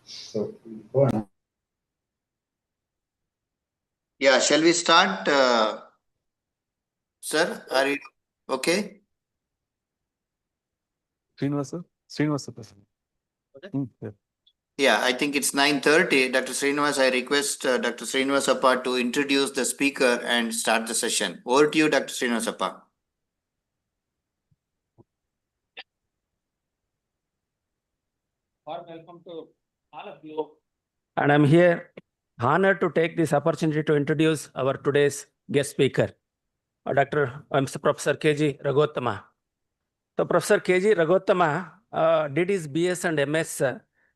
So, go on. Yeah, shall we start, sir? Are you okay? Srinivasa? Yeah. Yeah, I think it's 9:30. Dr. Srinivas, I request Dr. Srinivasappa to introduce the speaker and start the session. Over to you, Dr. Srinivasappa. Welcome to all of you. And I'm here honored to take this opportunity to introduce our today's guest speaker, Professor K.G. Raghottama. So Professor K.G. Raghottama did his BS and MS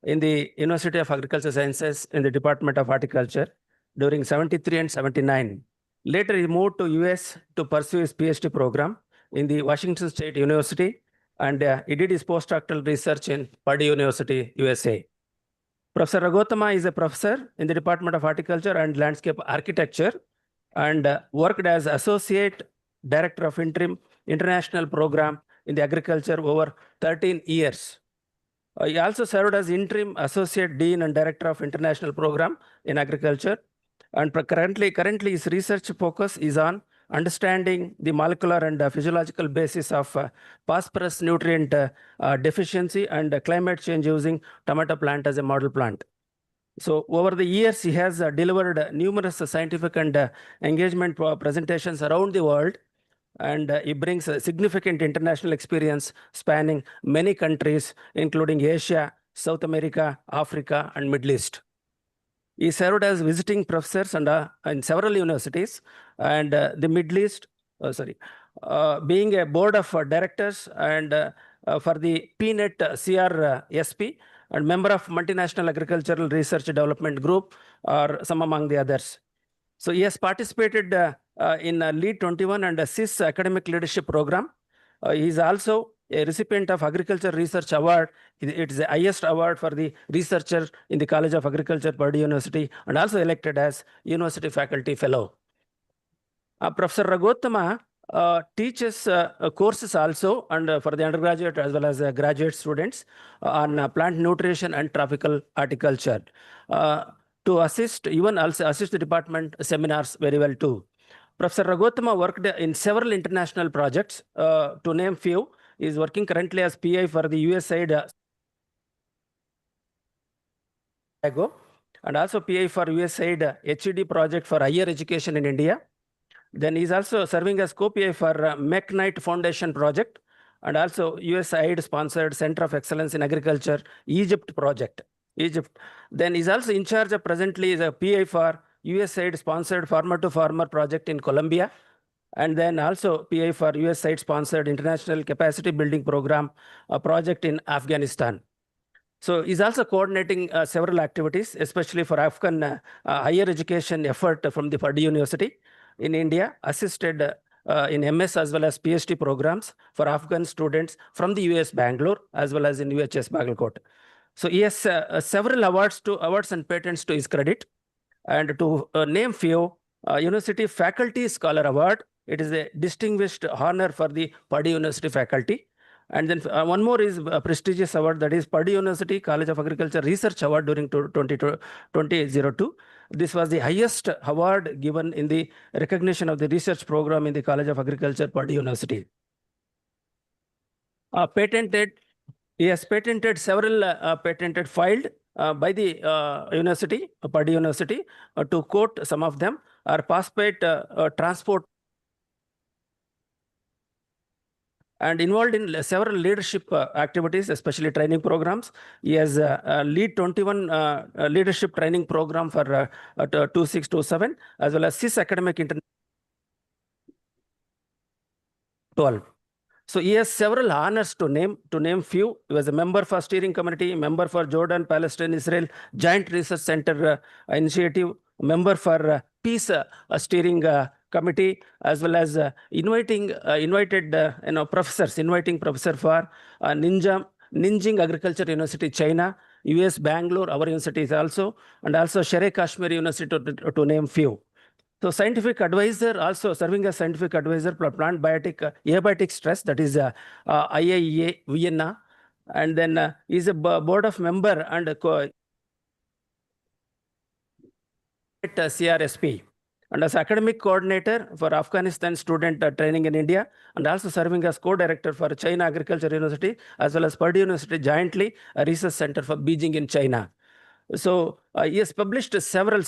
in the University of Agricultural Sciences in the Department of Horticulture during 73 and 79. Later, he moved to US to pursue his PhD program in the Washington State University, and he did his postdoctoral research in Purdue University, USA. Professor Raghottama is a professor in the Department of Horticulture and Landscape Architecture and worked as Associate Director of International Program in the Agriculture over 13 years. He also served as Interim Associate Dean and Director of International Program in Agriculture. And currently his research focus is on understanding the molecular and physiological basis of phosphorus nutrient deficiency and climate change using tomato plant as a model plant. So over the years, he has delivered numerous scientific and engagement presentations around the world, and he brings a significant international experience spanning many countries, including Asia, South America, Africa, and Middle East. He served as visiting professors in several universities, and the Middle East, being a board of directors and for the PNET CRSP, and member of Multinational Agricultural Research Development Group, are some among the others. So he has participated in LEAD 21 and CIS Academic Leadership Program. He is also a recipient of Agriculture Research Award. It is the highest award for the researcher in the College of Agriculture, Purdue University, and also elected as University Faculty Fellow. Professor Raghottama teaches courses also and for the undergraduate as well as graduate students on plant nutrition and tropical horticulture. To assist the department seminars very well too. Professor Raghottama worked in several international projects. To name few, he is working currently as PI for the USAID and also PI for USAID HED project for higher education in India. Then he's also serving as co-PI for McKnight Foundation project and also USAID sponsored Center of Excellence in Agriculture Egypt project. Then he's also in charge of presently is a PI for USAID sponsored farmer to farmer project in Colombia, and then also PI for USAID sponsored international capacity building program project in Afghanistan. So he's also coordinating several activities, especially for Afghan higher education effort from the Purdue University in India, assisted in MS as well as PhD programs for Afghan students from the US Bangalore as well as in UHS Bagalkot. So he has several awards and patents to his credit. And to name few, University Faculty Scholar Award. It is a distinguished honor for the Purdue University faculty. And then one more is a prestigious award, that is Purdue University College of Agriculture Research Award during 2002. This was the highest award given in the recognition of the research program in the College of Agriculture, Purdue University. He has patented several patented filed by the university, Purdue University. To quote some of them, are phosphate transport and involved in several leadership activities, especially training programs. He has LEAD 21 leadership training program for 2627, as well as CIS Academic International 12. So he has several honors to name few. He was a member for steering committee, member for Jordan, Palestine, Israel Joint Research Center initiative, member for peace steering committee, as well as inviting professor for Nanjing Agriculture University, China, US Bangalore, our universities also, and also Shere Kashmir University to name few. So scientific advisor, also serving as scientific advisor for plant biotic, abiotic stress, that is IAEA Vienna, and then is a board of member and at CRSP, and as academic coordinator for Afghanistan student training in India, and also serving as co-director for China Agriculture University as well as Purdue University jointly, a research center for Beijing in China. So he has published several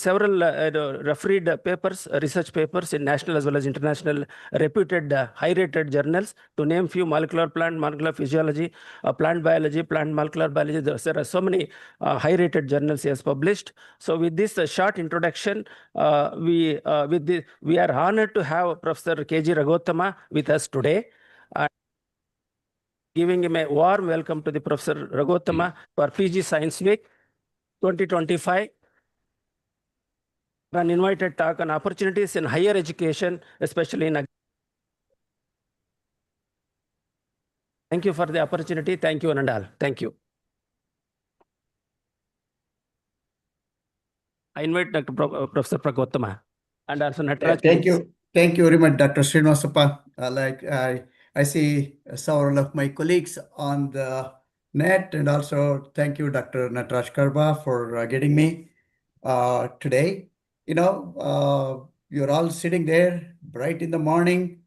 refereed papers, research papers in national as well as international reputed high-rated journals. To name few: molecular plant, molecular physiology, plant biology, plant molecular biology. There are so many high-rated journals he has published. So with this short introduction, we are honored to have Professor K.G. Raghotama with us today. Giving him a warm welcome to the Professor Raghotama for PG Science Week 2025, an invited talk on opportunities in higher education, especially in. Thank you for the opportunity. Thank you, Anandal. Thank you. I invite Dr. Professor Pragottama and also Nataraj. Thank you. Thank you very much, Dr. Srinivasappa. I see several of my colleagues on the net, and also thank you, Dr. Nataraj Karba, for getting me today. You're all sitting there bright in the morning.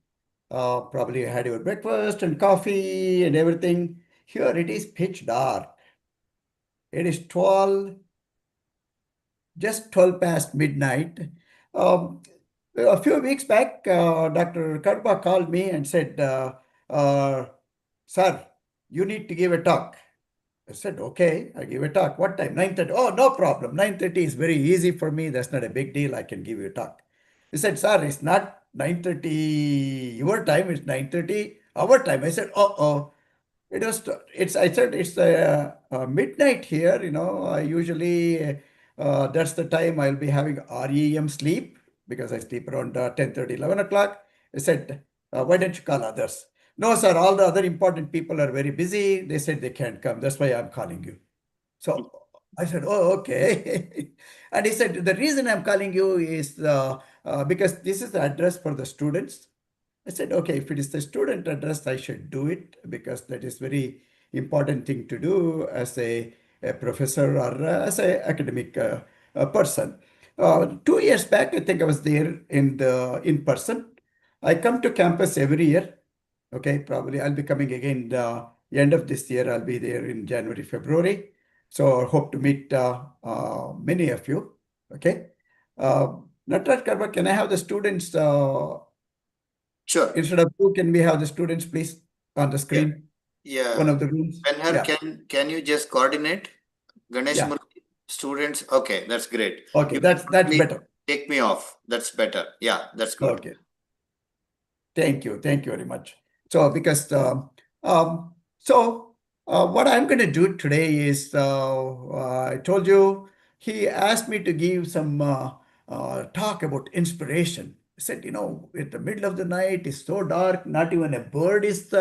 Probably had your breakfast and coffee and everything. Here it is pitch dark. It is just 12 past midnight. A few weeks back, Dr. Karpa called me and said, sir, you need to give a talk. I said, okay, I give a talk. What time? 9:30. Oh, no problem. 9:30 is very easy for me. That's not a big deal. I can give you a talk. He said, sir, it's not 9:30 your time. It's 9:30 our time. I said, oh. I said it's midnight here. I usually, that's the time I'll be having REM sleep because I sleep around 10:30, 11 o'clock. I said, why don't you call others? No, sir, all the other important people are very busy. They said they can't come. That's why I'm calling you. So I said, oh, okay. And he said, the reason I'm calling you is because this is the address for the students. I said, okay, if it is the student address, I should do it because that is very important thing to do as a professor or as an academic person. 2 years back, I think I was there in person. I come to campus every year. Okay, probably I'll be coming again the end of this year. I'll be there in January, February. So hope to meet many of you. Okay. Nataraj Karma, can I have the students? Sure. Instead of you, can we have the students, please, on the screen? Yeah. One of the rooms. Benhar, Yeah. can you just coordinate? Ganesh Yeah. Murthy, students. Okay, that's great. Okay, You that's better. Take me off. That's better. Yeah, that's good. Okay. Thank you very much. So because what I'm going to do today is I told you he asked me to give some talk about inspiration. He said, in the middle of the night, it's so dark, not even a bird is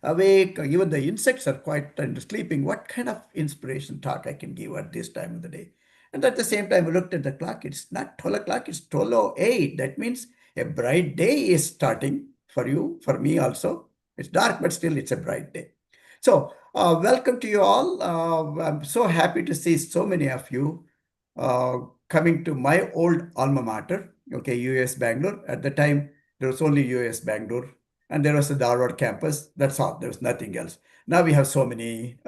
awake, even the insects are quiet and sleeping. What kind of inspiration talk I can give at this time of the day? And at the same time, I looked at the clock. It's not 12 o'clock, it's 12:08. That means a bright day is starting for you, for me also. It's dark, but still it's a bright day. So welcome to you all. I'm so happy to see so many of you coming to my old alma mater, okay, US Bangalore. At the time, there was only US Bangalore and there was a Dharwad campus. That's all. There was nothing else. Now we have so many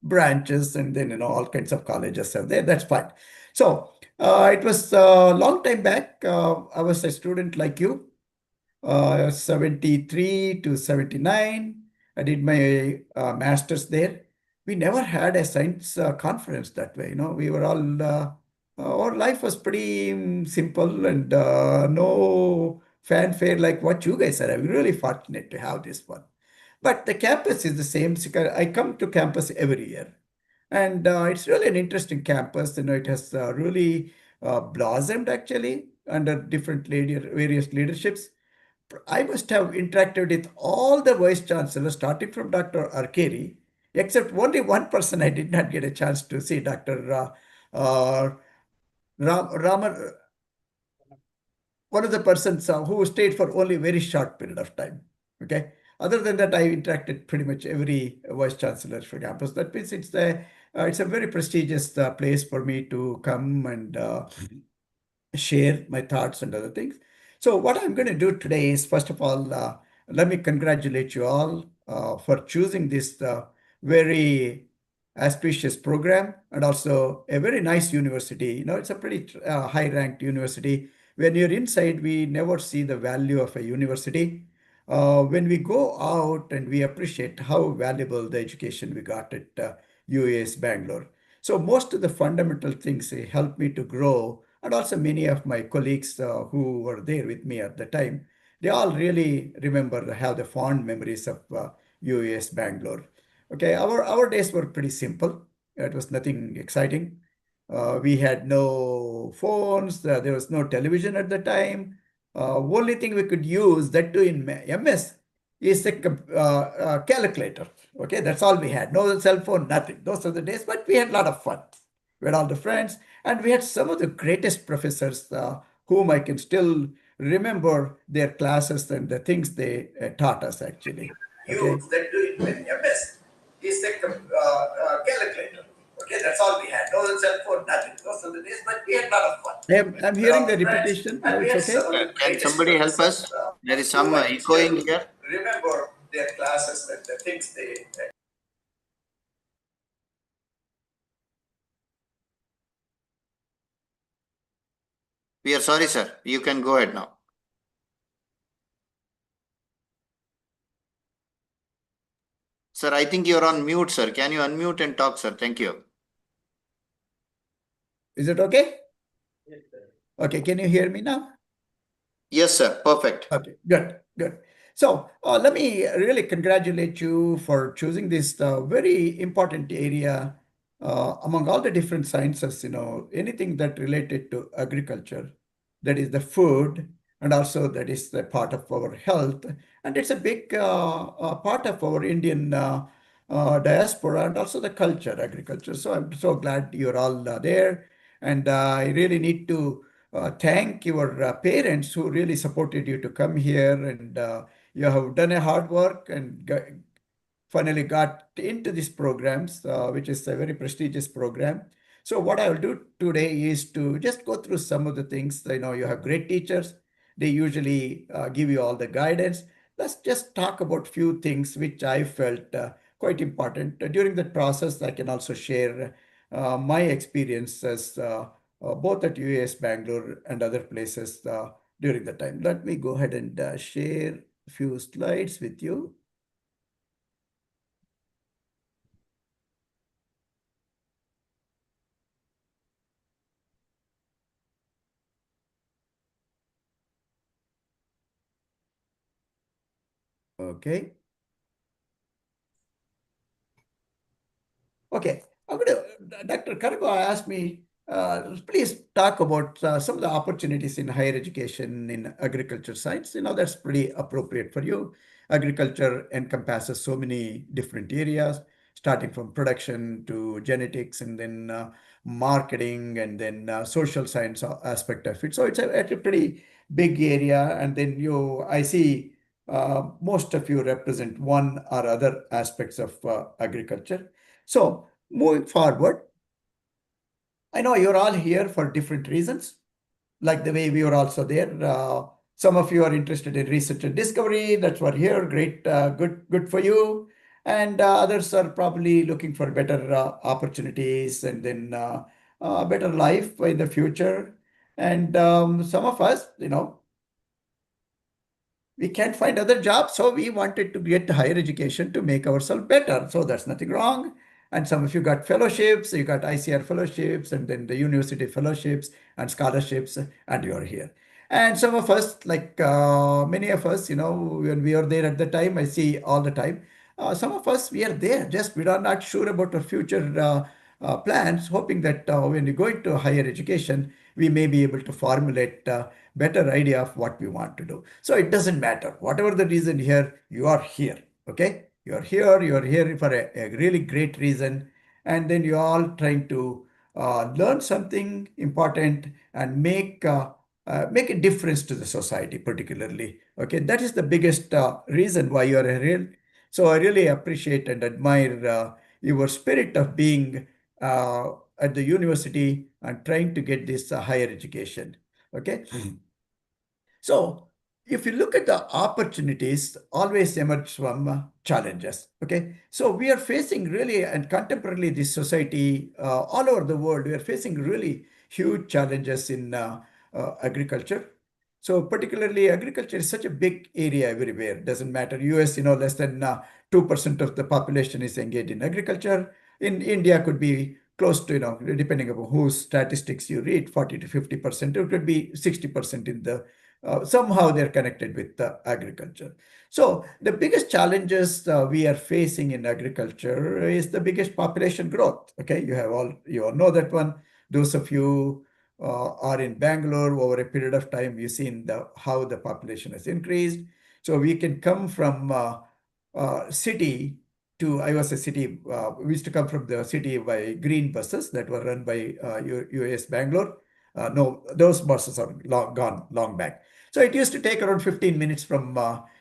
branches and then, all kinds of colleges are there. That's fine. So it was a long time back. I was a student like you, 73 to 79. I did my master's there. We never had a science conference that way. We were all, our life was pretty simple and no fanfare like what you guys are. I'm really fortunate to have this one. But the campus is the same. I come to campus every year. And it's really an interesting campus. It has really blossomed actually under different various leaderships. I must have interacted with all the vice chancellors, starting from Dr. Arkeri, except only one person I did not get a chance to see, Dr. Ram, one of the persons who stayed for only a very short period of time. Okay. Other than that, I interacted pretty much every vice chancellor for campus. That means it's a very prestigious place for me to come and share my thoughts and other things. So what I'm going to do today is, first of all, let me congratulate you all for choosing this very auspicious program and also a very nice university. You know, it's a pretty high-ranked university. When you're inside, we never see the value of a university. When we go out and we appreciate how valuable the education we got at UAS Bangalore. So most of the fundamental things helped me to grow, and also many of my colleagues who were there with me at the time, they all really remember, have the fond memories of UAS Bangalore. Okay, our days were pretty simple. It was nothing exciting. We had no phones. There was no television at the time. Only thing we could use that too in MS is the calculator. Okay, that's all we had. No cell phone, nothing. Those are the days, but we had a lot of fun. We had all the friends, and we had some of the greatest professors whom I can still remember their classes and the things they taught us actually. Okay. Use that too in MS is the calculator. Okay, that's all we had. No cell phone, nothing. Those are the days, but we had a lot of fun. I'm hearing the repetition. Now it's okay. Can somebody help us? There is some echoing here. Remember their classes and the things they. We are sorry, sir. You can go ahead now. Sir, I think you're on mute, sir. Can you unmute and talk, sir? Thank you. Is it okay? Yes, sir. Okay, can you hear me now? Yes, sir. Perfect. Okay, good, good. So let me really congratulate you for choosing this very important area among all the different sciences, you know, anything that related to agriculture, that is the food, and also that is the part of our health. And it's a big part of our Indian diaspora and also the culture, agriculture. So I'm so glad you're all there. And I really need to thank your parents who really supported you to come here, and you have done a hard work and finally got into these programs, which is a very prestigious program. So what I will do today is to just go through some of the things. You know, you have great teachers. They usually give you all the guidance. Let's just talk about few things which I felt quite important. During that process, I can also share my experiences both at UAS Bangalore and other places during the time. Let me go ahead and share a few slides with you. Okay. Okay. Dr. Kargo asked me, please talk about some of the opportunities in higher education in agriculture science. You know, that's pretty appropriate for you. Agriculture encompasses so many different areas, starting from production to genetics and then marketing and then social science aspect of it. So it's a pretty big area. And then I see most of you represent one or other aspects of agriculture. So moving forward, I know you're all here for different reasons, like the way we were also there. Some of you are interested in research and discovery. That's what here. Great, good for you. And others are probably looking for better opportunities and then better life in the future. And some of us, you know, we can't find other jobs, so we wanted to get higher education to make ourselves better. So that's nothing wrong. And some of you got fellowships, you got ICR fellowships, and then the university fellowships and scholarships, and you're here. And some of us, like many of us, you know, when we are there at the time, I see all the time. Some of us, we are there, just we are not sure about our future plans, hoping that when we go into higher education, we may be able to formulate better idea of what we want to do. So it doesn't matter. Whatever the reason here, you are here. Okay? You're here for a really great reason. And then you're all trying to learn something important and make make a difference to the society, particularly. Okay, that is the biggest reason why you are a real. So I really appreciate and admire your spirit of being at the university and trying to get this higher education. Okay. So if you look at the opportunities, always emerge from challenges. Okay, so we are facing really, and contemporarily this society all over the world, we are facing really huge challenges in agriculture. So particularly agriculture is such a big area everywhere. Doesn't matter. US, less than 2% of the population is engaged in agriculture. In India, could be close to, depending upon whose statistics you read, 40 to 50%. It could be 60% in the somehow they're connected with agriculture. So the biggest challenges we are facing in agriculture is the biggest population growth. Okay, you all know that one. Those of you are in Bangalore over a period of time, you've seen how the population has increased. So we can come from city to, I was a city, we used to come from the city by green buses that were run by US Bangalore. No, those buses are gone long back. So it used to take around 15 minutes from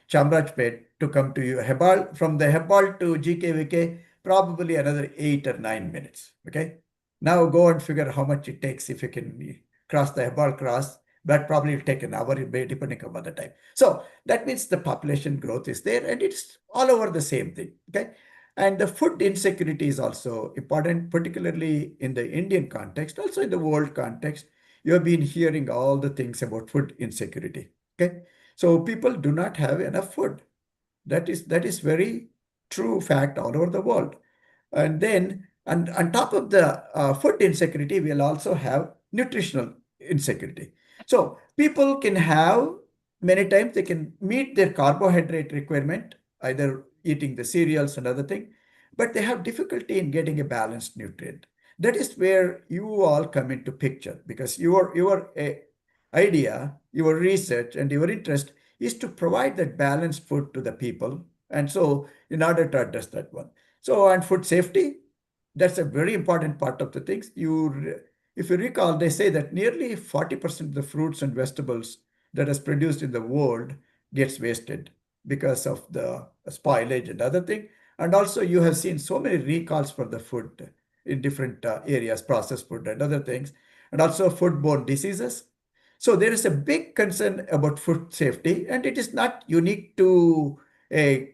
Chamrajpet to come to Hebal. From the Hebal to GKVK, probably another 8 or 9 minutes. Okay. Now go and figure how much it takes if you can cross the Hebal cross. That probably will take an hour depending on the time. So that means the population growth is there and it's all over the same thing. Okay. And the food insecurity is also important, particularly in the Indian context, also in the world context. You have been hearing all the things about food insecurity. Okay. So people do not have enough food. That is very true fact all over the world. And then, and on top of the food insecurity, we'll also have nutritional insecurity. So people can have, many times they can meet their carbohydrate requirement, either eating the cereals and other thing, but they have difficulty in getting a balanced nutrient. That is where you all come into picture, because your idea, your research, and your interest is to provide that balanced food to the people. And so, in order to address that one, so and food safety, that's a very important part of the things. If you recall, they say that nearly 40% of the fruits and vegetables that is produced in the world gets wasted because of the spoilage and other thing. And also, you have seen so many recalls for the food in different areas, processed food and other things, and also foodborne diseases. So there is a big concern about food safety, and it is not unique to a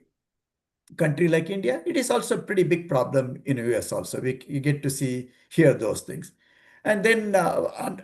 country like India. It is also a pretty big problem in US also. You get to hear those things. And then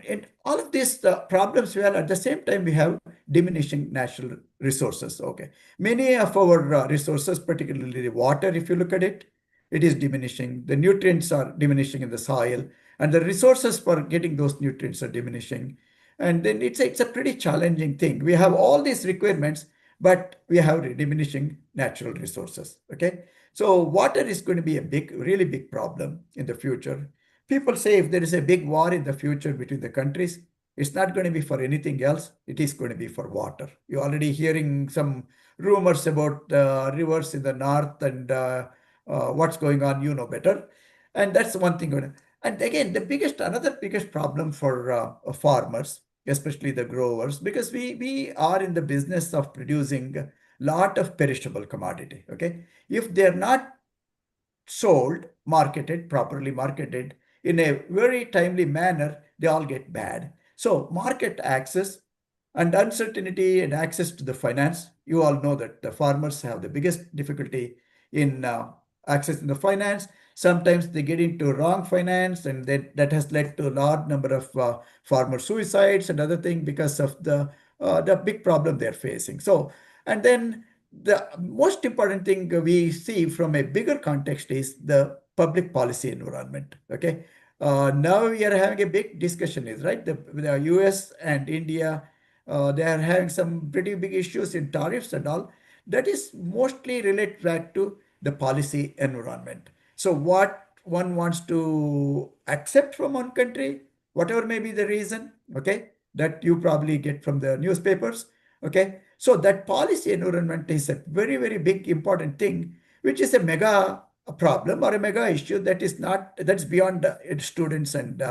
in all of these problems, well, at the same time, we have diminishing natural resources. Okay. Many of our resources, particularly the water, if you look at it, it is diminishing. The nutrients are diminishing in the soil, and the resources for getting those nutrients are diminishing. And then it's a pretty challenging thing. We have all these requirements, but we have diminishing natural resources. Okay. So water is going to be a really big problem in the future. People say if there is a big war in the future between the countries, it's not going to be for anything else. It is going to be for water. You're already hearing some rumors about rivers in the north and what's going on, you know better. And that's one thing. And again, another biggest problem for farmers, especially the growers, because we are in the business of producing a lot of perishable commodity. Okay. If they're not sold, properly marketed in a very timely manner, they all get bad. So market access and uncertainty and access to the finance, you all know that the farmers have the biggest difficulty in accessing the finance. Sometimes they get into wrong finance, and that has led to a large number of farmer suicides and other things because of the big problem they're facing. So, and then the most important thing we see from a bigger context is the public policy environment. Okay. Now we are having a big discussion, is right? The US and India, they are having some pretty big issues in tariffs and all. That is mostly related back to the policy environment. So what one wants to accept from one country, whatever may be the reason, okay, that you probably get from the newspapers, okay. So that policy environment is a very, very big important thing, which is a mega problem or a mega issue that's beyond students and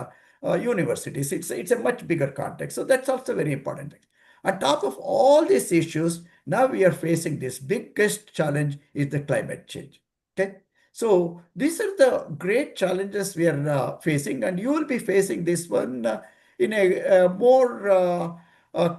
universities. It's a much bigger context. So that's also very important thing. On top of all these issues, now we are facing this biggest challenge is the climate change. Okay. So these are the great challenges we are facing, and you will be facing this one in a more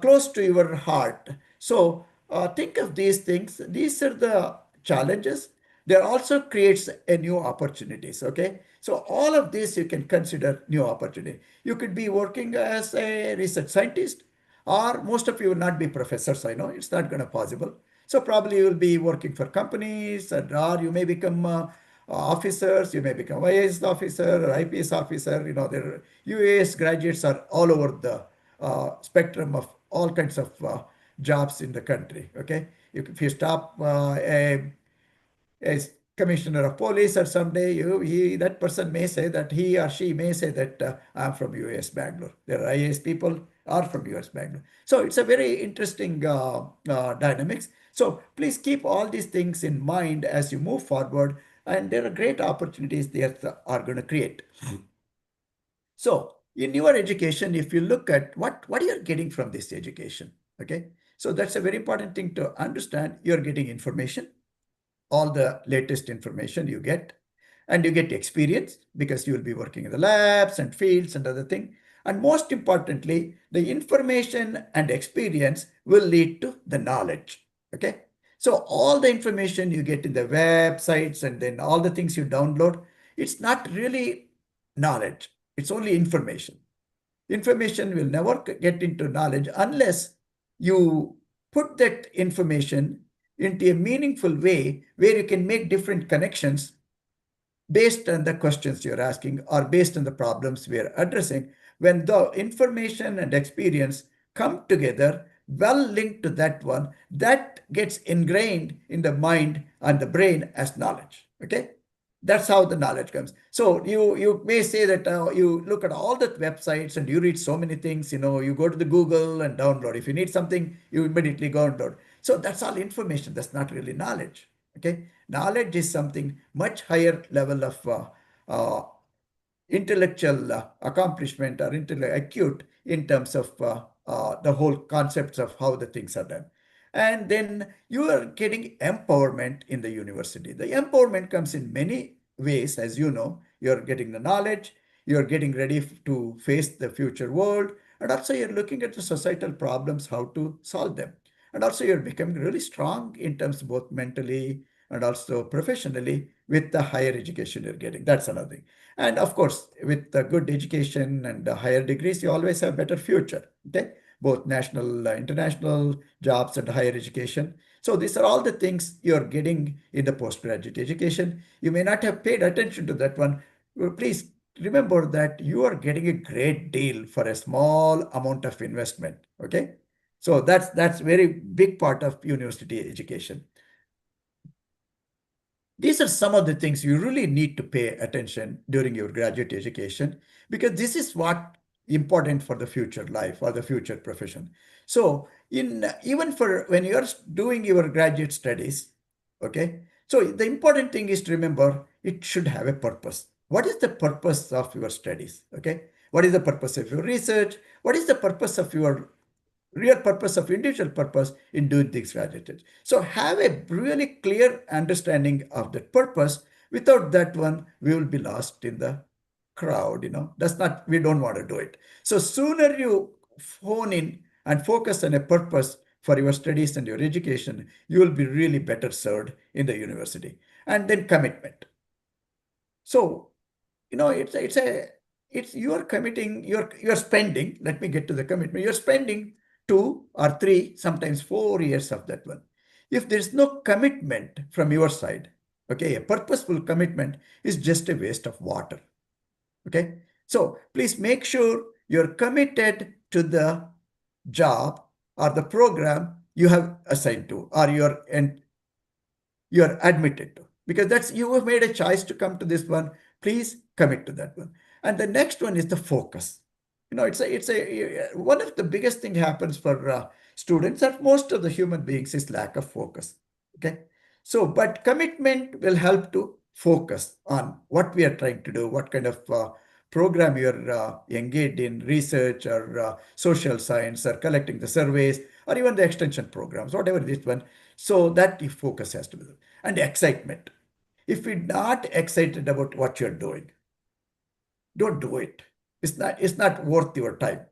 close to your heart. So think of these things. These are the challenges. There also creates a new opportunities. Okay. So all of this you can consider new opportunity. You could be working as a research scientist, or most of you will not be professors. I know it's not going to possible. So probably you will be working for companies, and or you may become officers. You may become IAS officer or IPS officer. You know, there UAS graduates are all over the spectrum of all kinds of jobs in the country. Okay, if you stop as commissioner of police, or someday that person may say that he or she may say that I'm from US Bangalore. There are IAS people are from US Bangalore. So it's a very interesting dynamics. So please keep all these things in mind as you move forward, and there are great opportunities that are going to create. So in your education, if you look at what you're getting from this education, okay, so that's a very important thing to understand. You're getting information, all the latest information you get, and you get experience because you will be working in the labs and fields and other thing. And most importantly, the information and experience will lead to the knowledge. Okay. So all the information you get in the websites and then all the things you download, it's not really knowledge. It's only information. Information will never get into knowledge unless you put that information into a meaningful way where you can make different connections based on the questions you're asking or based on the problems we are addressing. When the information and experience come together, well linked to that one, that gets ingrained in the mind and the brain as knowledge. Okay. That's how the knowledge comes. So you may say that you look at all the websites and you read so many things. You go to the Google and download. If you need something, you immediately go and download. So that's all information. That's not really knowledge. Okay, knowledge is something much higher level of intellectual accomplishment or acute in terms of the whole concepts of how the things are done. And then you are getting empowerment in the university. The empowerment comes in many ways, as you know. You're getting the knowledge, you're getting ready to face the future world, and also you're looking at the societal problems, how to solve them. And also you're becoming really strong in terms of both mentally and also professionally with the higher education you're getting. That's another thing. And of course, with the good education and the higher degrees, you always have better future. Okay, both national, international jobs and higher education. So these are all the things you're getting in the postgraduate education. You may not have paid attention to that one. Please remember that you are getting a great deal for a small amount of investment. Okay, so that's very big part of university education. These are some of the things you really need to pay attention during your graduate education, because this is what important for the future life or the future profession. So even for when you're doing your graduate studies, okay, so the important thing is to remember it should have a purpose. What is the purpose of your studies? Okay, what is the purpose of your research? What is the purpose of your real purpose of individual purpose in doing things graduated? So have a really clear understanding of that purpose. Without that one, we will be lost in the crowd. That's not, we don't want to do it. So sooner you hone in and focus on a purpose for your studies and your education, you will be really better served in the university. And then commitment. So it's you're committing, you're spending, let me get to the commitment, you're spending 2 or 3, sometimes 4 years of that one. If there's no commitment from your side, okay, a purposeful commitment is just a waste of water. Okay, so please make sure you're committed to the job or the program you have assigned to, or you're admitted to, because that's, you have made a choice to come to this one. Please commit to that one. And the next one is the focus. It's one of the biggest thing happens for students and most of the human beings is lack of focus. Okay, so but commitment will help to focus on what we are trying to do, what kind of program you're engaged in, research or social science or collecting the surveys or even the extension programs, whatever this one. So that the focus has to be there. And excitement. If you're not excited about what you're doing, don't do it. It's not worth your time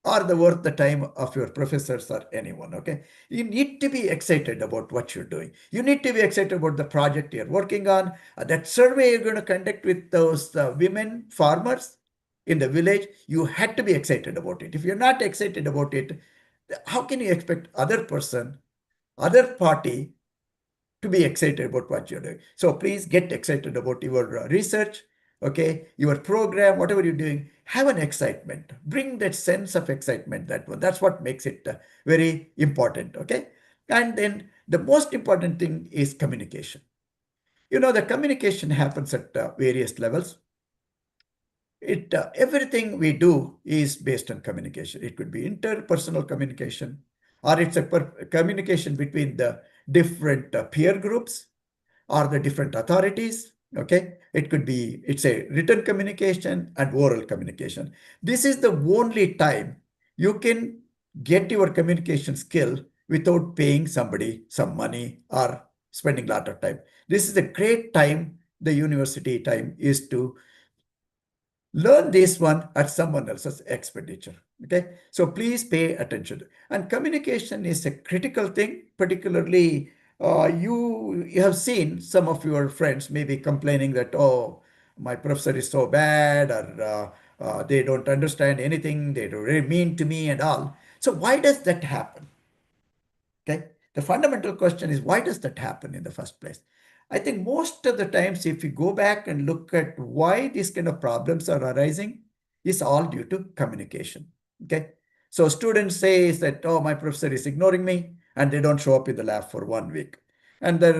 or worth the time of your professors or anyone. Okay, you need to be excited about what you're doing. You need to be excited about the project you're working on, that survey you're going to conduct with those women farmers in the village. You had to be excited about it. If you're not excited about it, how can you expect other party to be excited about what you're doing? So please get excited about your research, okay, your program, whatever you're doing. Have an excitement. Bring that sense of excitement. That's what makes it very important, okay? And then the most important thing is communication. The communication happens at various levels. Everything we do is based on communication. It could be interpersonal communication, or it's a communication between the different peer groups or the different authorities. Okay, it's a written communication and oral communication. This is the only time you can get your communication skill without paying somebody some money or spending a lot of time. This is a great time. The university time is to learn this one at someone else's expenditure. Okay, so please pay attention. And communication is a critical thing. Particularly you have seen some of your friends maybe complaining that, oh, my professor is so bad, or they don't understand anything, they're very mean to me and all. So why does that happen? Okay, the fundamental question is, why does that happen in the first place? I think most of the times, if you go back and look at why these kind of problems are arising, is all due to communication. Okay, so students say that, oh, my professor is ignoring me, and they don't show up in the lab for 1 week, and then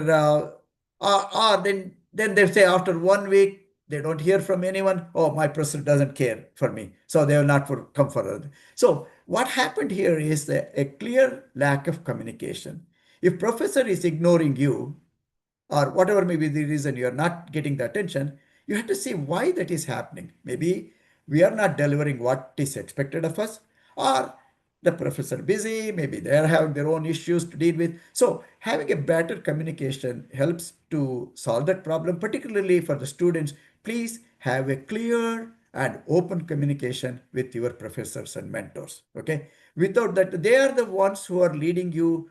they say after 1 week they don't hear from anyone. Oh, my professor doesn't care for me, so they will not come further. So what happened here is a clear lack of communication. If professor is ignoring you, or whatever may be the reason you're not getting the attention, you have to see why that is happening. Maybe we are not delivering what is expected of us, or the professor busy, maybe they are having their own issues to deal with. So having a better communication helps to solve that problem, particularly for the students. Please have a clear and open communication with your professors and mentors. Okay, without that, they are the ones who are leading you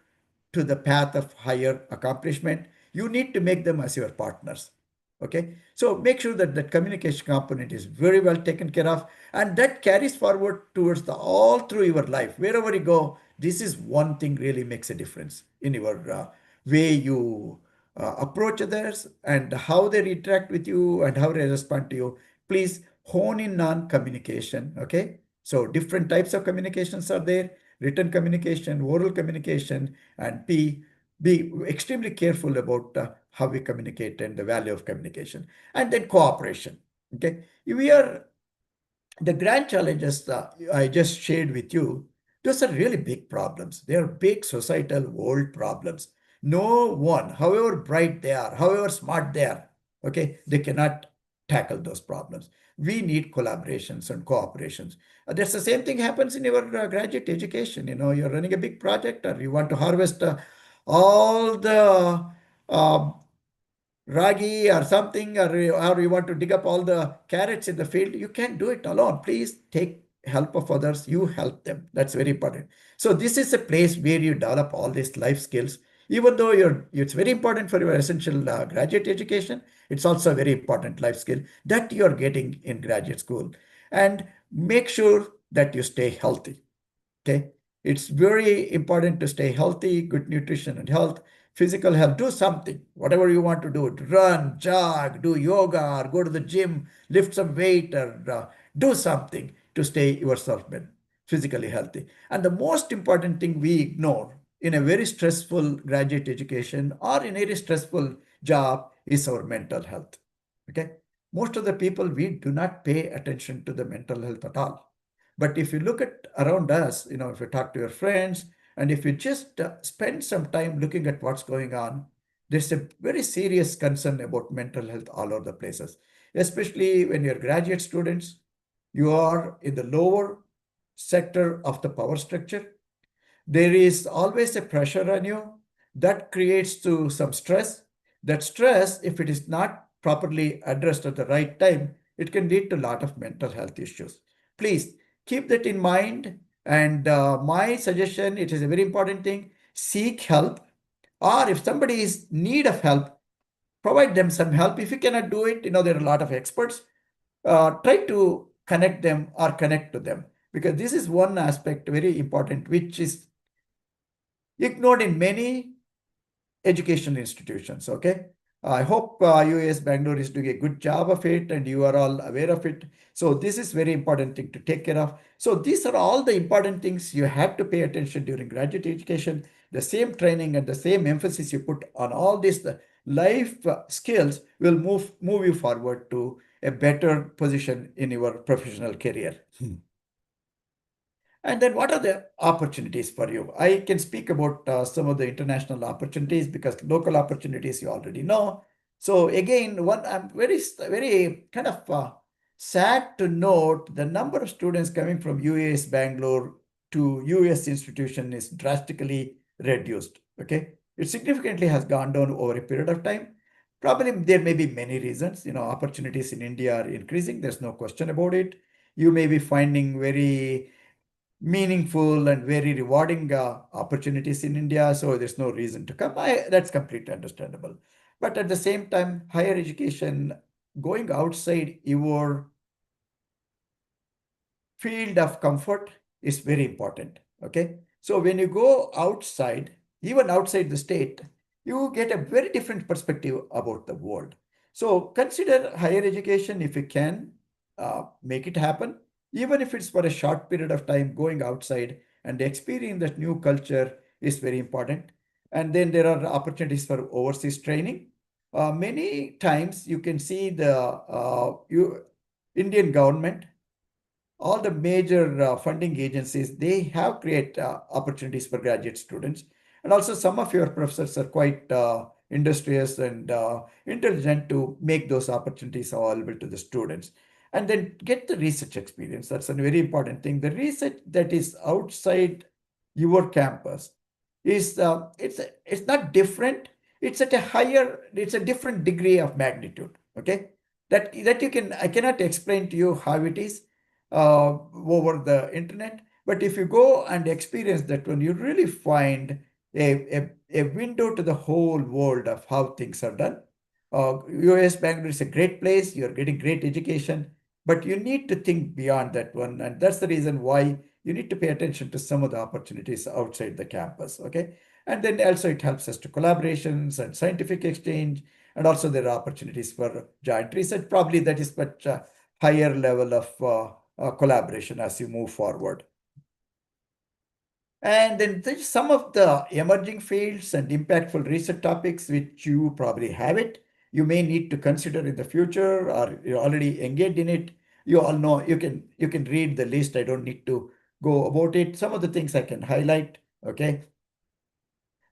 to the path of higher accomplishment. You need to make them as your partners. Okay, so make sure that that communication component is very well taken care of, and that carries forward towards the all through your life. Wherever you go, this is one thing really makes a difference in your way you approach others and how they interact with you and how they respond to you. Please hone in on communication. Okay, so different types of communications are there: written communication, oral communication, and be extremely careful about how we communicate and the value of communication. And then cooperation. Okay, we are the grand challenges I just shared with you. Those are really big problems. They are big societal world problems. No one, however bright they are, however smart they are, okay, they cannot tackle those problems. We need collaborations and cooperations. That's the same thing happens in your graduate education. You're running a big project, or you want to harvest all the uh, ragi or something, or you want to dig up all the carrots in the field. You can't do it alone. Please take help of others. You help them. That's very important. So this is a place where you develop all these life skills. Even though it's very important for your essential graduate education, it's also a very important life skill that you're getting in graduate school. And make sure that you stay healthy. Okay, it's very important to stay healthy, good nutrition and health, physical health. Do something, whatever you want to do: run, jog, do yoga, or go to the gym, lift some weight, or do something to stay yourself physically healthy. And the most important thing we ignore in a very stressful graduate education or in a very stressful job is our mental health. Okay, most of the people, we do not pay attention to the mental health at all. But if you look at around us, if you talk to your friends, and if you just spend some time looking at what's going on, there's a very serious concern about mental health all over the places, especially when you're graduate students, you are in the lower sector of the power structure. There is always a pressure on you that creates to some stress. That stress, if it is not properly addressed at the right time, it can lead to a lot of mental health issues. Please keep that in mind. And my suggestion, it is a very important thing, seek help. Or if somebody is in need of help, provide them some help. If you cannot do it, there are a lot of experts. Try to connect them or connect to them, because this is one aspect very important, which is ignored in many educational institutions. Okay. I hope UAS Bangalore is doing a good job of it and you are all aware of it. So this is very important thing to take care of. So these are all the important things you have to pay attention during graduate education. The same training and the same emphasis you put on all these life skills will move you forward to a better position in your professional career. And then what are the opportunities for you? I can speak about some of the international opportunities, because local opportunities you already know. So again, I'm very kind of sad to note the number of students coming from UAS Bangalore to US institution is drastically reduced. Okay. It significantly has gone down over a period of time. Probably there may be many reasons. Opportunities in India are increasing. There's no question about it. You may be finding very meaningful and very rewarding opportunities in India, so there's no reason to come. That's completely understandable. But at the same time, higher education, going outside your field of comfort is very important. Okay. So when you go outside, even outside the state, you get a very different perspective about the world. So consider higher education if you can make it happen, even if it's for a short period of time. Going outside and experiencing that new culture is very important. And then there are opportunities for overseas training. Many times you can see the Indian government, all the major funding agencies, they have create opportunities for graduate students. And also some of your professors are quite industrious and intelligent to make those opportunities available to the students. And then get the research experience. That's a very important thing. The research that is outside your campus is it's not different. It's at a higher, it's a different degree of magnitude. Okay. That I cannot explain to you how it is over the internet. But if you go and experience that one, you really find a window to the whole world of how things are done. US Bangalore is a great place. You're getting great education, but you need to think beyond that one. And that's the reason why you need to pay attention to some of the opportunities outside the campus. Okay. And then also it helps us to collaborations and scientific exchange. And also there are opportunities for joint research. Probably that is much higher level of collaboration as you move forward. And then there's some of the emerging fields and impactful research topics which you probably have it. You may need to consider in the future, or you're already engaged in it. You all know, you can read the list. I don't need to go about it. Some of the things I can highlight. Okay.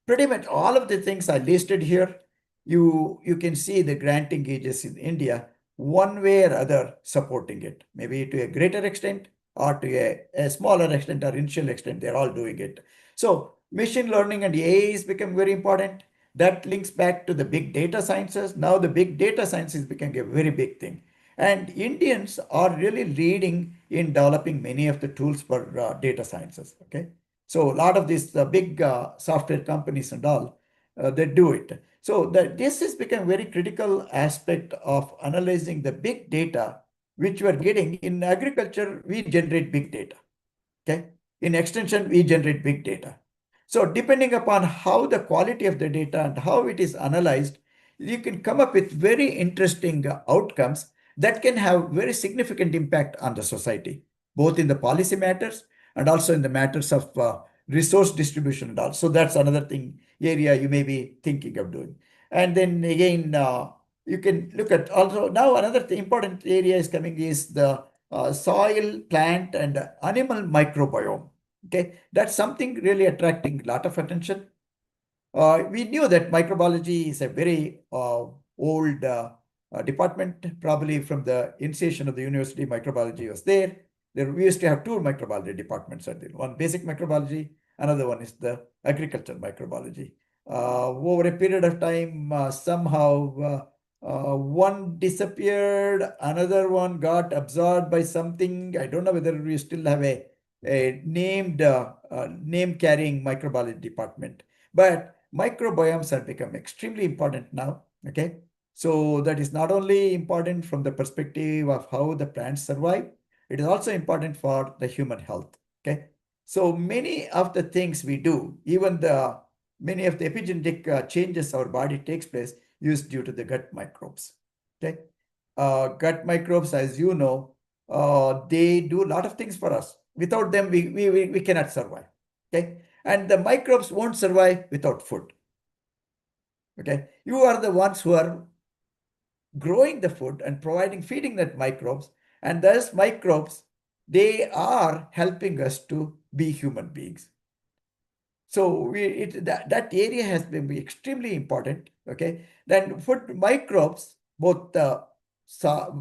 Pretty much all of the things I listed here, you can see the granting agencies in India, one way or other, supporting it, maybe to a greater extent or to a smaller extent or initial extent. They're all doing it. So machine learning and AI is become very important. That links back to the big data sciences. Now the big data science is becoming a very big thing. And Indians are really leading in developing many of the tools for data sciences. Okay. So a lot of these big software companies and all, they do it. So this has become very critical aspect of analyzing the big data which we are getting. In agriculture, we generate big data. Okay. In extension, we generate big data. So depending upon how the quality of the data and how it is analyzed, you can come up with very interesting outcomes that can have very significant impact on the society, both in the policy matters and also in the matters of resource distribution and all. So that's another thing area you may be thinking of doing. And then again, you can look at also now another important area is coming is the soil, plant, and animal microbiome. Okay, that's something really attracting a lot of attention. We knew that microbiology is a very old department, probably from the initiation of the university, microbiology was there. We used to have two microbiology departments at the one basic microbiology, another one is the agriculture microbiology. Over a period of time, somehow one disappeared, another one got absorbed by something. I don't know whether we still have a named name carrying microbiology department, but microbiomes have become extremely important now. Okay, so that is not only important from the perspective of how the plants survive, it is also important for the human health. Okay, so many of the things we do, even the many of the epigenetic changes our body takes place, is due to the gut microbes. Okay, gut microbes, as you know, they do a lot of things for us. Without them, we cannot survive. Okay, and the microbes won't survive without food. Okay, you are the ones who are growing the food and feeding that microbes, and those microbes, they are helping us to be human beings. So that area has been extremely important. Okay, then food microbes, both the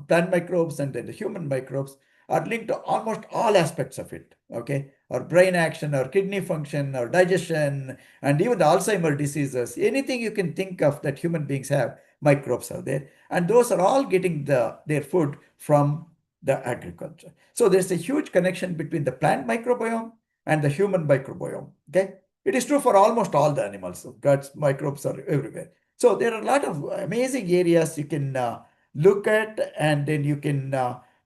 plant microbes and then the human microbes, are linked to almost all aspects of it. Okay, our brain action, our kidney function, our digestion, and even the Alzheimer diseases. Anything you can think of that human beings have, microbes are there, and those are all getting their food from the agriculture. So there's a huge connection between the plant microbiome and the human microbiome. Okay. It is true for almost all the animals. So guts, microbes are everywhere. So there are a lot of amazing areas you can look at, and then you can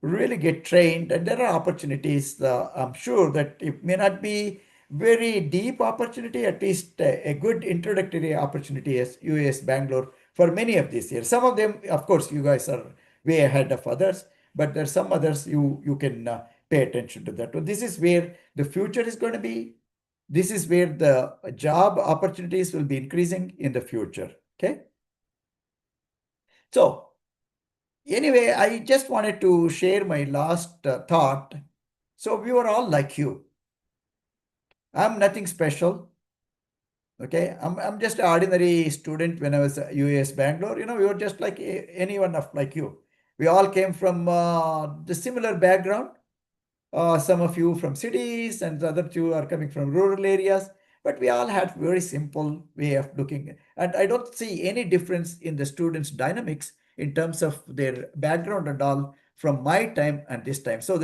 really get trained. And there are opportunities. I'm sure that it may not be very deep opportunity, at least a good introductory opportunity as US Bangalore for many of these years. Some of them, of course, you guys are way ahead of others, but there's some others you can pay attention to that. So this is where the future is going to be. This is where the job opportunities will be increasing in the future. Okay. So anyway, I just wanted to share my last thought. So we were all like you. I'm nothing special. Okay. I'm just an ordinary student when I was at US Bangalore. We were just like anyone like you. We all came from the similar background. Some of you from cities and the other two are coming from rural areas, but we all had very simple way of looking. And I don't see any difference in the students' dynamics in terms of their background and all from my time and this time. So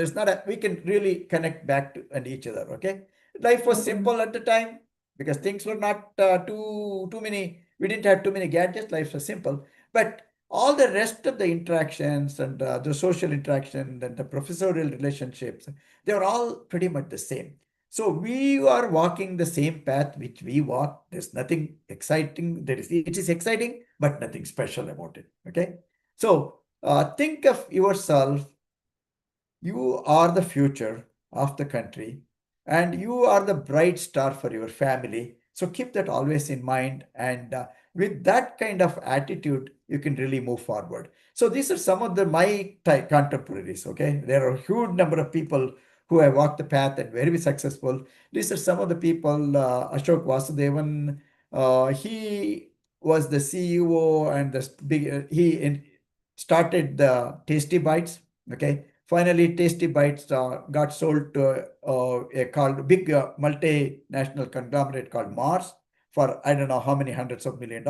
we can really connect back to and each other. Okay. Life was simple at the time because things were not too many. We didn't have too many gadgets. Life was simple, but all the rest of the interactions and the social interaction and the professorial relationships, they are all pretty much the same. So we are walking the same path which we walk. There's nothing exciting. It is exciting, but nothing special about it. Okay. So think of yourself. You are the future of the country, and you are the bright star for your family. So keep that always in mind. And with that kind of attitude, you can really move forward. So these are some of my contemporaries. Okay, there are a huge number of people who have walked the path and very successful. These are some of the people. Ashok Vasudevan, he was the CEO and the big. Started the Tasty Bites. Okay, finally, Tasty Bites got sold to a big multinational conglomerate called Mars for I don't know how many hundreds of $1 million.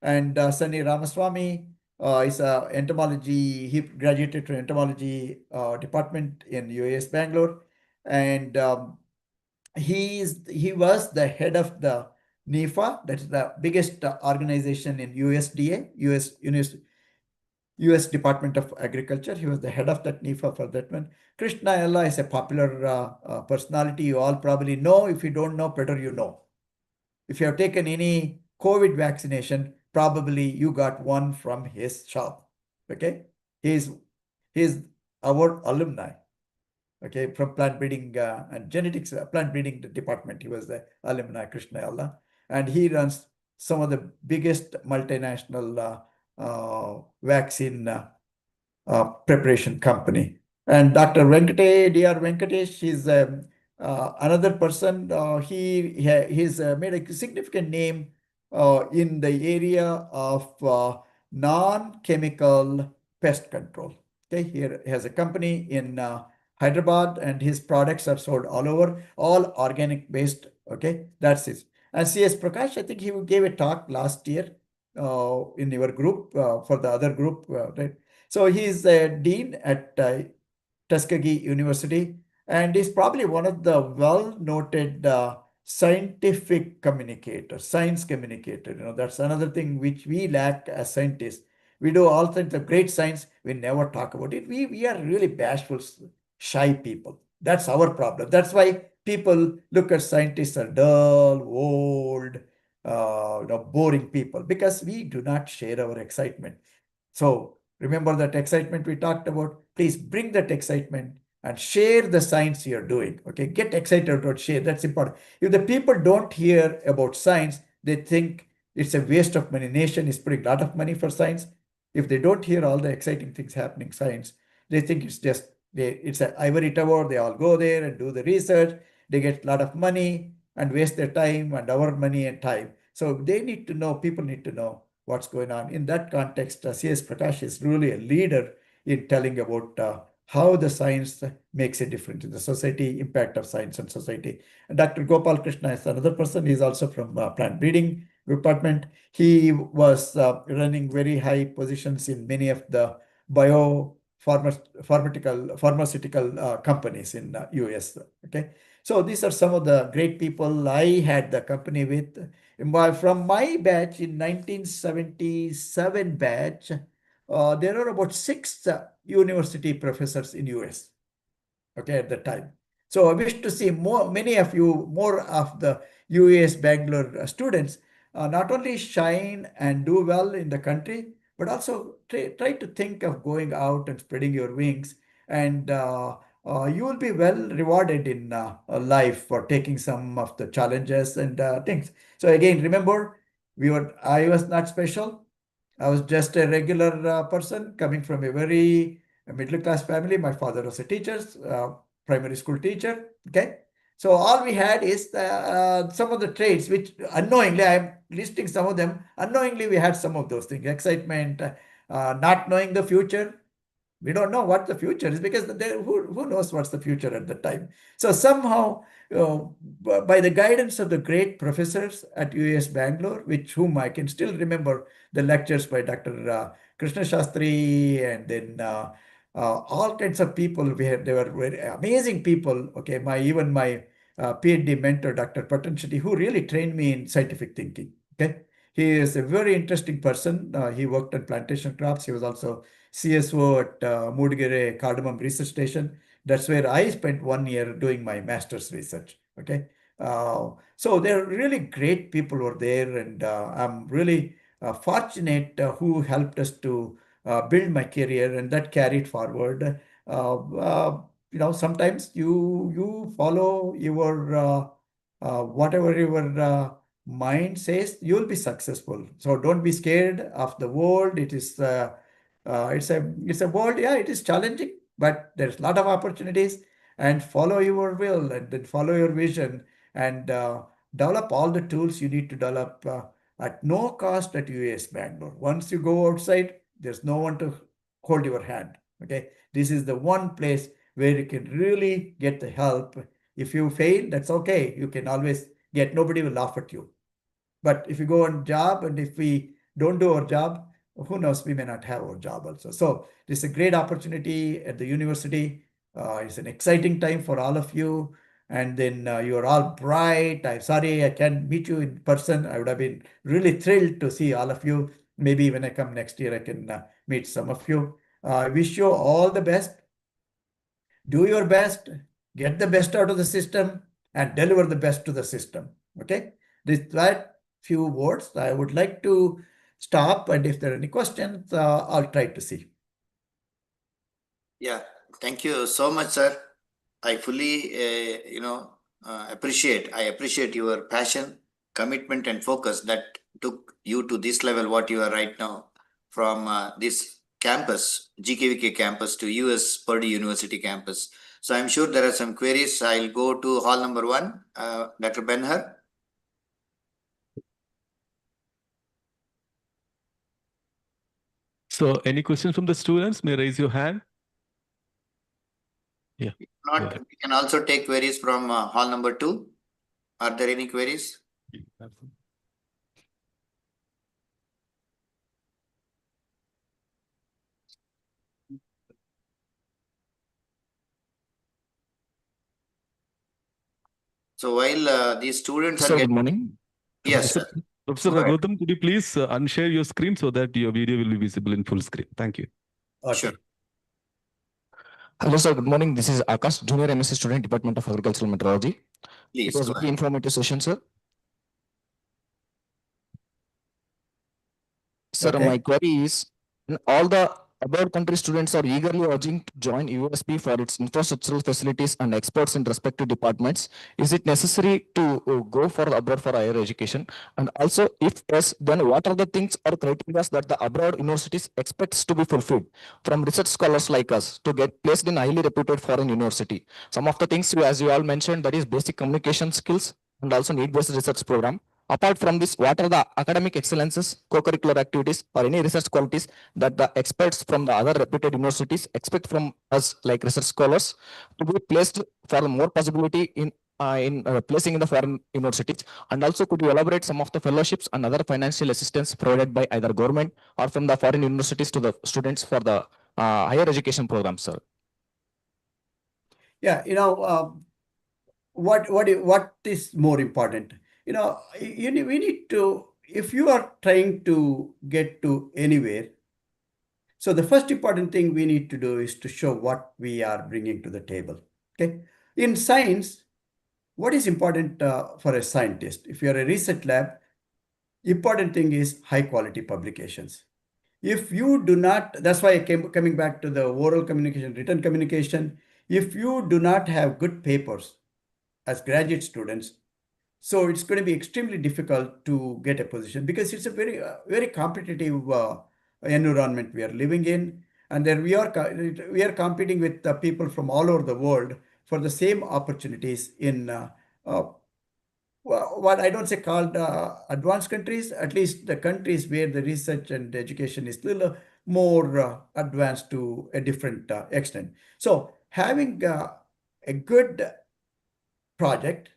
And Sunny Ramaswamy is a entomology. He graduated from entomology department in US Bangalore, and he was the head of the NIFA, that is the biggest organization in USDA, US Department of Agriculture. He was the head of that NIFA for that one. Krishna Ella is a popular personality you all probably know. If you don't know, better you know. If you have taken any COVID vaccination, probably you got one from his shop. Okay, he's our alumni. Okay, from plant breeding and genetics, plant breeding department. He was the alumni, Krishna Ella, and he runs some of the biggest multinational vaccine preparation company. And Dr. Dr. Venkatesh is another person. He's made a significant name in the area of non-chemical pest control. Okay, here he has a company in Hyderabad, and his products are sold all over, all organic based. Okay, that's it. And C.S. Prakash, I think he gave a talk last year in your group for the other group, right? So he's a dean at Tuskegee University, and is probably one of the well-noted scientific communicators, science communicator. That's another thing which we lack as scientists. We do all kinds of great science, we never talk about it. We are really bashful, shy people. That's our problem. That's why people look at scientists as dull, old, boring people, because we do not share our excitement. So remember that excitement we talked about. Please bring that excitement and share the science you're doing. Okay, get excited about share. That's important. If the people don't hear about science, they think it's a waste of money. Nation is putting a lot of money for science. If they don't hear all the exciting things happening science, they think it's just it's an ivory tower. They all go there and do the research. They get a lot of money and waste their time and our money and time. So they need to know. People need to know what's going on. In that context, C.S. Prakash is really a leader in telling about how the science makes a difference in the society, impact of science and society. And Dr. Gopal Krishna is another person. He's also from plant breeding department. He was running very high positions in many of the pharmaceutical companies in US. Okay, so these are some of the great people I had the company with. From my batch in 1977 batch, there are about 6 university professors in US. Okay, at the time. So I wish to see many of you, more of the US Bangalore students, not only shine and do well in the country, but also try to think of going out and spreading your wings, and you will be well rewarded in life for taking some of the challenges and things. So again, remember, I was not special. I was just a regular person coming from a very middle class family. My father was a teacher, primary school teacher. Okay. So all we had is some of the traits which unknowingly, I'm listing some of them, unknowingly we had some of those things: excitement, not knowing the future. We don't know what the future is, because who knows what's the future at the time. So somehow, by the guidance of the great professors at US Bangalore, whom I can still remember the lectures by Dr. Krishna Shastri, and then all kinds of people. They were very amazing people. Okay, even my PhD mentor, Dr. Patanjali, who really trained me in scientific thinking. Okay, he is a very interesting person. He worked on plantation crops. He was also CSO at Moodgere Cardamom Research Station. That's where I spent 1 year doing my master's research. Okay, so there are really great people were there, and I'm really fortunate who helped us to build my career, and that carried forward. Sometimes you follow your whatever your mind says, you'll be successful. So don't be scared of the world. It's a world. Yeah, it is challenging, but there's a lot of opportunities. And follow your will, and then follow your vision, and develop all the tools you need to develop at no cost at US Bangalore. Once you go outside, there's no one to hold your hand. Okay, this is the one place where you can really get the help. If you fail, that's okay. You can always get, nobody will laugh at you. But if you go on job, and if we don't do our job, who knows, we may not have our job also. So this is a great opportunity at the university. It's an exciting time for all of you. And then you are all bright. I'm sorry I can't meet you in person. I would have been really thrilled to see all of you. Maybe when I come next year, I can meet some of you. I wish you all the best. Do your best, get the best out of the system, and deliver the best to the system. Okay, this that few words I would like to stop, and if there are any questions, I'll try to see. Yeah, thank you so much, sir. I fully, I appreciate your passion, commitment, and focus that took you to this level, what you are right now, from this campus, GKVK campus, to US Purdue University campus. So I'm sure there are some queries. I'll go to hall number 1, Dr. Benhar. So any questions from the students? May raise your hand. Yeah. If not, we can also take queries from hall number 2. Are there any queries? So while these students are Sir, good getting, morning. yes, sir. Professor Go ahead. Raghutam, could you please unshare your screen so that your video will be visible in full screen? Thank you. Okay. Sure. Hello, sir. Good morning. This is Akash, Junior MSc student, Department of Agricultural Meteorology. It Please was go a very ahead. informative session, sir. Sir, Okay. my query is, all the abroad country students are eagerly urging to join USB for its infrastructural facilities and experts in respective departments. Is it necessary to go for abroad for higher education? And also, if yes, then what are the things or criteria that the abroad universities expects to be fulfilled from research scholars like us to get placed in highly reputed foreign university? Some of the things, as you all mentioned, that is basic communication skills and also need-based research program. Apart from this, what are the academic excellences, co-curricular activities, or any research qualities that the experts from the other reputed universities expect from us, like research scholars, to be placed for more possibility in placing in the foreign universities? And also, could you elaborate some of the fellowships and other financial assistance provided by either government or from the foreign universities to the students for the higher education program, sir? Yeah, what is more important? We need to, if you are trying to get to anywhere, so the first important thing we need to do is to show what we are bringing to the table. Okay, in science, what is important for a scientist? If you are a research lab, important thing is high quality publications. If you do not, that's why I coming back to the oral communication, written communication. If you do not have good papers as graduate students, so it's going to be extremely difficult to get a position because it's a very competitive environment we are living in, and then we are competing with people from all over the world for the same opportunities in what I don't say called advanced countries, at least the countries where the research and education is little more advanced to a different extent. So having a good project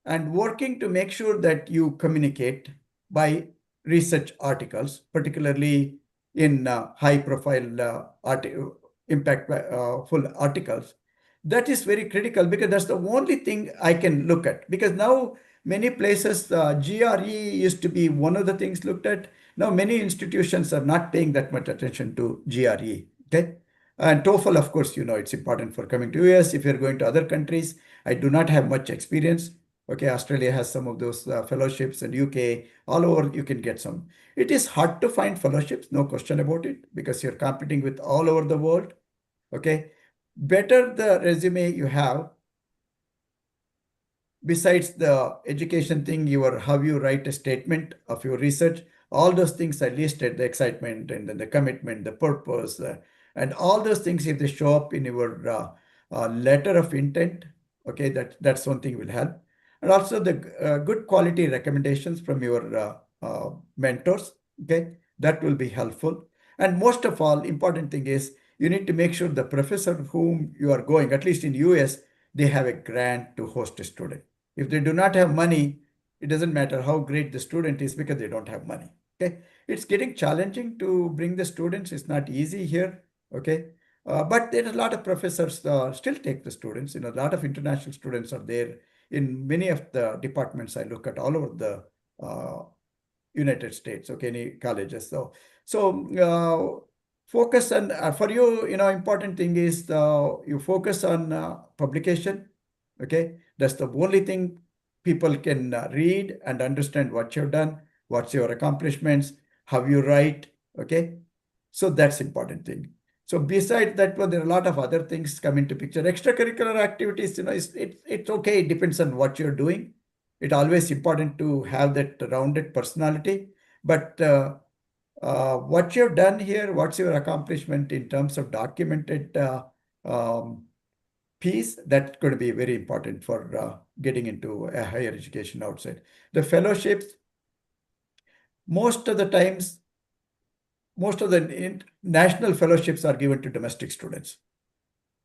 and working to make sure that you communicate by research articles, particularly in high profile impactful articles. That is very critical because that's the only thing I can look at. Because now many places, GRE used to be one of the things looked at. Now many institutions are not paying that much attention to GRE. Okay. And TOEFL, of course, it's important for coming to US. If you're going to other countries, I do not have much experience. Okay, Australia has some of those fellowships, and UK, all over you can get some. It is hard to find fellowships, no question about it, because you're competing with all over the world. Okay, better the resume you have, besides the education thing, how you write a statement of your research, all those things I listed, the excitement and the commitment, the purpose, and all those things, if they show up in your letter of intent, okay, that's one thing will help. And also the good quality recommendations from your mentors, okay, that will be helpful. And most of all, important thing is you need to make sure the professor whom you are going, at least in US, they have a grant to host a student. If they do not have money, it doesn't matter how great the student is because they don't have money. Okay, it's getting challenging to bring the students. It's not easy here. Okay, but there are a lot of professors still take the students. A lot of international students are there in many of the departments I look at all over the United States. Okay, any colleges. So focus on for you. Important thing is you focus on publication. Okay, that's the only thing people can read and understand what you've done, what's your accomplishments, how you write. Okay, so that's important thing. So besides that one, there are a lot of other things come into picture. Extracurricular activities, it's okay. It depends on what you're doing. It's always important to have that rounded personality. But what you've done here, what's your accomplishment in terms of documented piece, that's going to be very important for getting into a higher education outside. The fellowships, most of the times, most of the national fellowships are given to domestic students.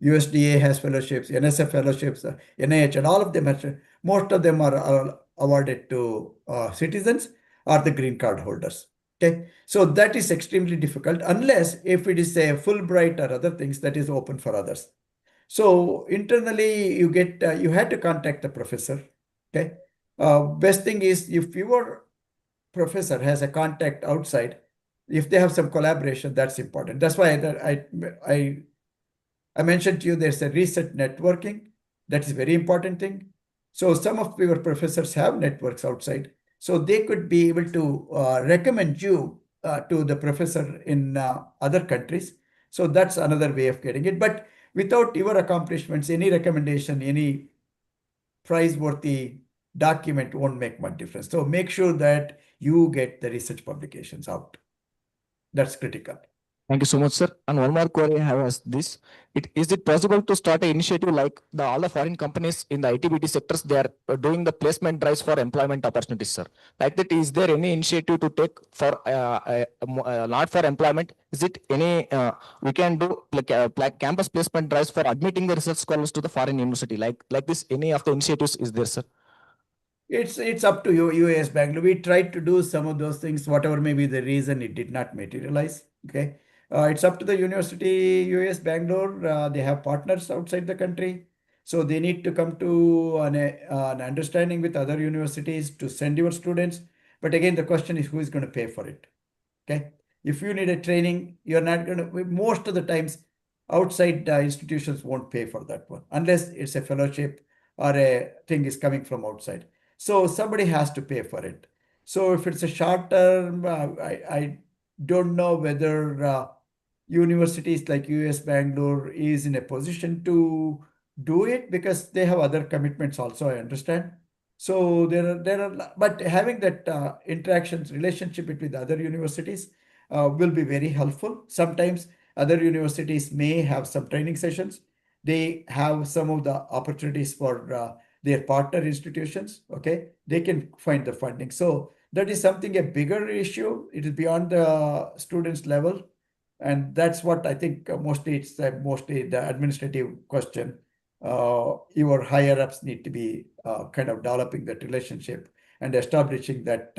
USDA has fellowships, NSF fellowships, NIH, and all of them most of them are awarded to citizens or the green card holders. Okay, so that is extremely difficult unless if it is a Fulbright or other things that is open for others. So internally, you had to contact the professor. Okay, best thing is if your professor has a contact outside, if they have some collaboration, that's important. That's why I mentioned to you there's a research networking. That is a very important thing. So some of your professors have networks outside. So they could be able to recommend you to the professor in other countries. So that's another way of getting it. But without your accomplishments, any recommendation, any prize-worthy document won't make much difference. So make sure that you get the research publications out. That's critical. Thank you so much, sir. And one more query I have is this. Is it possible to start an initiative like all the foreign companies in the IT/BT sectors, they are doing the placement drives for employment opportunities, sir? Like that, is there any initiative to take for not for employment? Is it any, we can do like campus placement drives for admitting the research scholars to the foreign university? Like this, any of the initiatives is there, sir? It's up to you, UAS Bangalore. We tried to do some of those things, whatever may be the reason it did not materialize. Okay. It's up to the university, UAS Bangalore. They have partners outside the country. So they need to come to an understanding with other universities to send your students. But again, the question is who is going to pay for it? Okay. If you need a training, you're not going to, most of the times, outside institutions won't pay for that one unless it's a fellowship or a thing is coming from outside. So somebody has to pay for it. So if it's a short term, I don't know whether universities like US Bangalore is in a position to do it because they have other commitments also, I understand. So but having that interactions, relationship between the other universities will be very helpful. Sometimes other universities may have some training sessions. They have some of the opportunities for their partner institutions. Okay, they can find the funding. So that is something a bigger issue. It is beyond the students level, and that's what I think mostly it's mostly the administrative question. Your higher ups need to be kind of developing that relationship and establishing that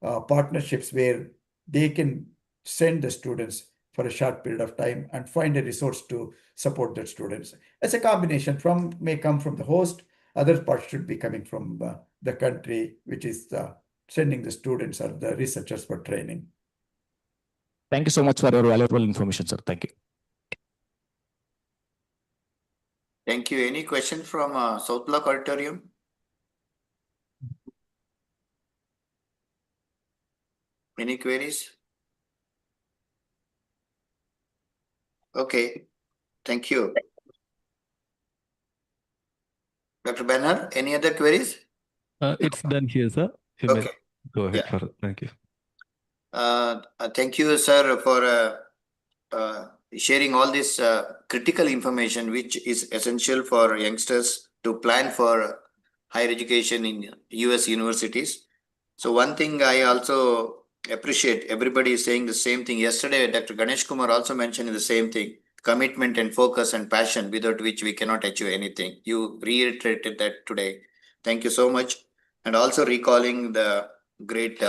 partnerships where they can send the students for a short period of time and find a resource to support their students. It's a combination may come from the host, other parts should be coming from the country, which is sending the students or the researchers for training. Thank you so much for your valuable information, sir. Thank you. Thank you. Any question from South Block Auditorium? Any queries? Okay, thank you. Dr. Banner, any other queries? It's done here, sir. You may Okay. go ahead Yeah. for it. Thank you. Thank you, sir, for sharing all this critical information, which is essential for youngsters to plan for higher education in US universities. So one thing I also appreciate, everybody is saying the same thing. Yesterday, Dr. Ganesh Kumar also mentioned the same thing, commitment and focus and passion, without which we cannot achieve anything. You reiterated that today. Thank you so much. And also recalling the great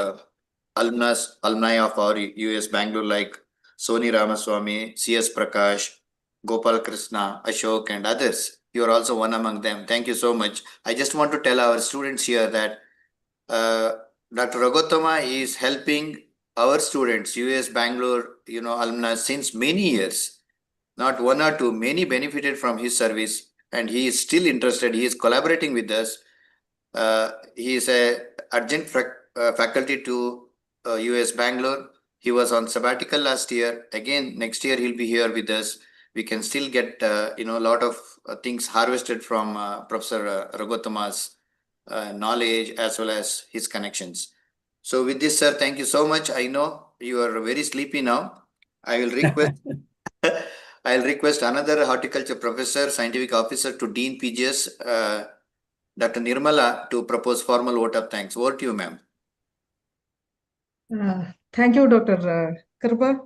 alumni of our US Bangalore like Soni Ramaswamy, C.S. Prakash, Gopal Krishna, Ashok, and others. You are also one among them. Thank you so much. I just want to tell our students here that Dr. Ragottama is helping our students, US Bangalore, alumni since many years. Not one or two, many benefited from his service, and he is still interested. He is collaborating with us. He is a adjunct faculty to US Bangalore. He was on sabbatical last year. Again, next year he'll be here with us. We can still get a lot of things harvested from Professor Ragottama's knowledge as well as his connections. So with this, sir, thank you so much. I know you are very sleepy now. I will request I'll request another horticulture professor, scientific officer to Dean PGS, Dr. Nirmala, to propose formal vote of thanks. Over to you, ma'am. Thank you, Dr. Kripa.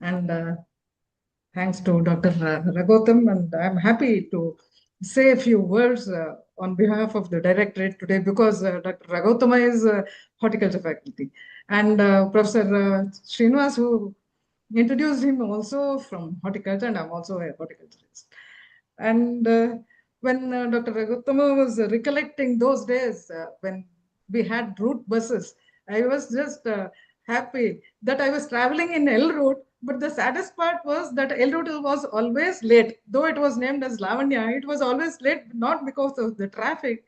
And thanks to Dr. Raghutam, and I'm happy to say a few words on behalf of the directorate today, because Dr. Raghuttama is horticulture faculty, and Professor Srinivas, who introduced him, also from horticulture, and I'm also a horticulturist. And when Dr. Raghuttama was recollecting those days when we had route buses, I was just happy that I was traveling in L route. But the saddest part was that L route was always late. Though it was named as Lavanya, it was always late, not because of the traffic,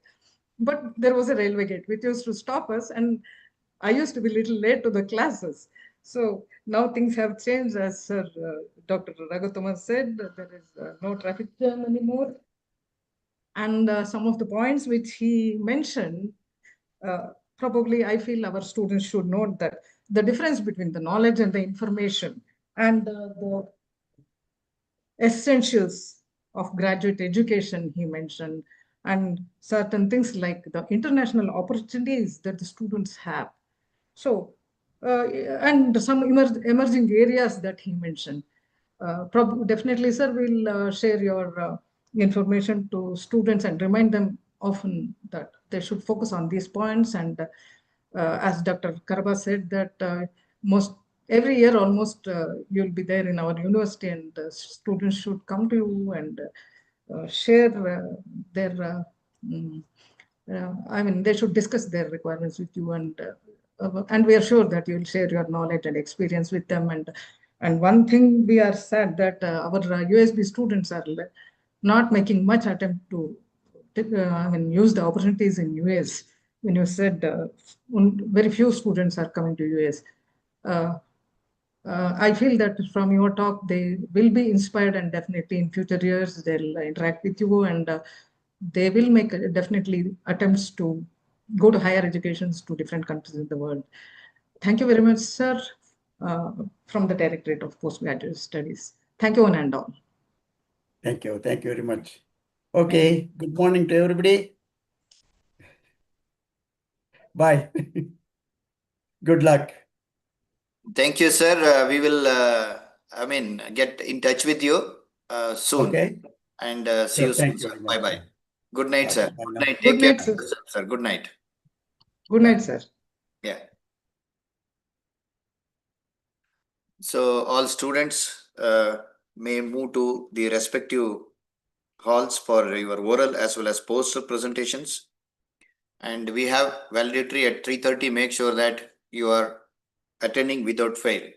but there was a railway gate which used to stop us, and I used to be a little late to the classes. So now things have changed, as Sir Dr. Raghuttama said, there is no traffic jam anymore. And some of the points which he mentioned, probably I feel our students should note that the difference between the knowledge and the information, and the essentials of graduate education he mentioned, and certain things like the international opportunities that the students have. So, and some emerging areas that he mentioned. Definitely, sir, we'll share your information to students and remind them often that they should focus on these points. And as Dr. Karaba said, that most every year almost you'll be there in our university, and students should come to you and share their I mean, they should discuss their requirements with you, and we are sure that you will share your knowledge and experience with them. And one thing we are sad that our USB students are not making much attempt to I mean, use the opportunities in US. When you said very few students are coming to US, I feel that from your talk, they will be inspired, and definitely in future years, they'll interact with you, and they will make definitely attempts to go to higher educations to different countries in the world. Thank you very much, sir, from the Directorate of Postgraduate Studies. Thank you, one and all. Thank you. Thank you very much. Okay. Good morning to everybody. Bye. Good luck. Thank you, sir. We will, get in touch with you soon. Okay. And see Sure, you soon, thank you sir. very much, Bye-bye. sir. Good night, sir. Bye-bye. Good Bye night. Good Take care night, of sir. yourself, sir. Good night. Good night, sir. Yeah. So all students may move to the respective halls for your oral as well as poster presentations. And we have valedictory at 3:30. Make sure that you are attending without fail.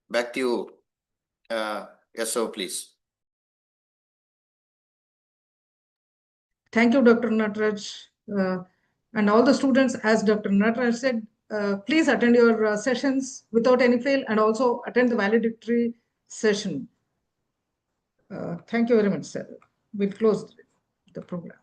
Back to you. Yes, sir, please. Thank you, Dr. Nataraj. And all the students, as Dr. Nataraj said, please attend your sessions without any fail, and also attend the valedictory session. Thank you very much, sir. We'll close the program.